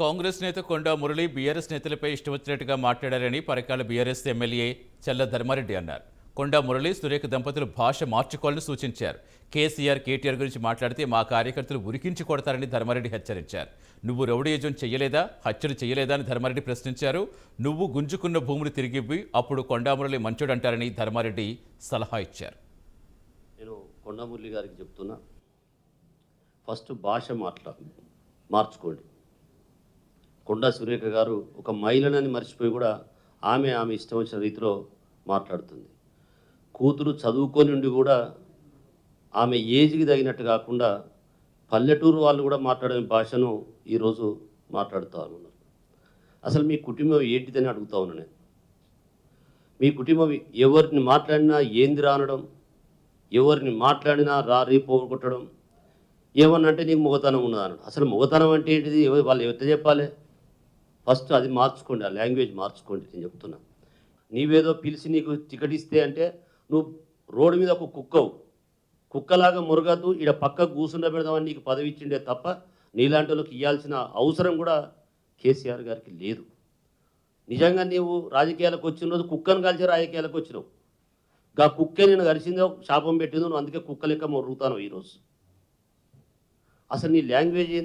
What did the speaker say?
కాంగ్రెస్ నేత కొండా మురళి బీఆర్ఎస్ నేతలపై ఇష్టం వచ్చినట్టుగా మాట్లాడారని పరకాల బీఆర్ఎస్ ఎమ్మెల్యే చల్ల ధర్మారెడ్డి అన్నారు. కొండా మురళి సురేఖ దంపతులు భాష మార్చుకోవాలని సూచించారు. కేసీఆర్ కేటీఆర్ గురించి మాట్లాడితే మా కార్యకర్తలు ఉరికించి కొడతారని ధర్మారెడ్డి హెచ్చరించారు. నువ్వు రౌడీయజం చెయ్యలేదా, హత్యలు చేయలేదా అని ధర్మారెడ్డి ప్రశ్నించారు. నువ్వు గుంజుకున్న భూములు తిరిగివ్వి, అప్పుడు కొండా మురళి మంచోడంటారని ధర్మారెడ్డి సలహా ఇచ్చారు. నేను కొండా మురళి గారికి చెప్తున్నా, ఫస్ట్ భాష మార్చుకోండి. కొండా సురేఖ గారు ఒక మహిళనని మర్చిపోయి కూడా ఆమె ఇష్టం వచ్చిన రీతిలో మాట్లాడుతుంది. కూతురు చదువుకొని ఉండి కూడా ఆమె ఏజ్కి తగినట్టు కాకుండా పల్లెటూరు వాళ్ళు కూడా మాట్లాడే భాషను ఈరోజు మాట్లాడుతూ ఉన్నారు. అసలు మీ కుటుంబం ఏంటిదని అడుగుతా ఉన్నా నేను. మీ కుటుంబం ఎవరిని మాట్లాడినా ఏంది రానడం, ఎవరిని మాట్లాడినా రీ పోగొట్టడం, ఏమన్నంటే నీకు మొగతనం ఉన్నది అన్నాడు. అసలు మొగతనం అంటే ఏంటిది, వాళ్ళు ఎట్లా చెప్పాలి? ఫస్ట్ అది మార్చుకోండి, ఆ లాంగ్వేజ్ మార్చుకోండి. నేను చెప్తున్నా, నీవేదో పిలిచి నీకు టికెట్ ఇస్తే అంటే నువ్వు రోడ్డు మీద ఒక కుక్కలాగా మురగద్దు, ఈడ పక్కకు కూర్చుండ పెడదామని నీకు పదవి ఇచ్చిండే తప్ప నీలాంటి వాళ్ళకి ఇవ్వాల్సిన అవసరం కూడా కేసీఆర్ గారికి లేదు. నిజంగా నీవు రాజకీయాలకు వచ్చిన రోజు కుక్కను కలిసి రాజకీయాలకు వచ్చినావు. గా కుక్కే నేను కలిసిందో శాపం పెట్టిందో, నువ్వు అందుకే కుక్క లెక్క మొరుగుతాను ఈరోజు. అసలు నీ లాంగ్వేజ్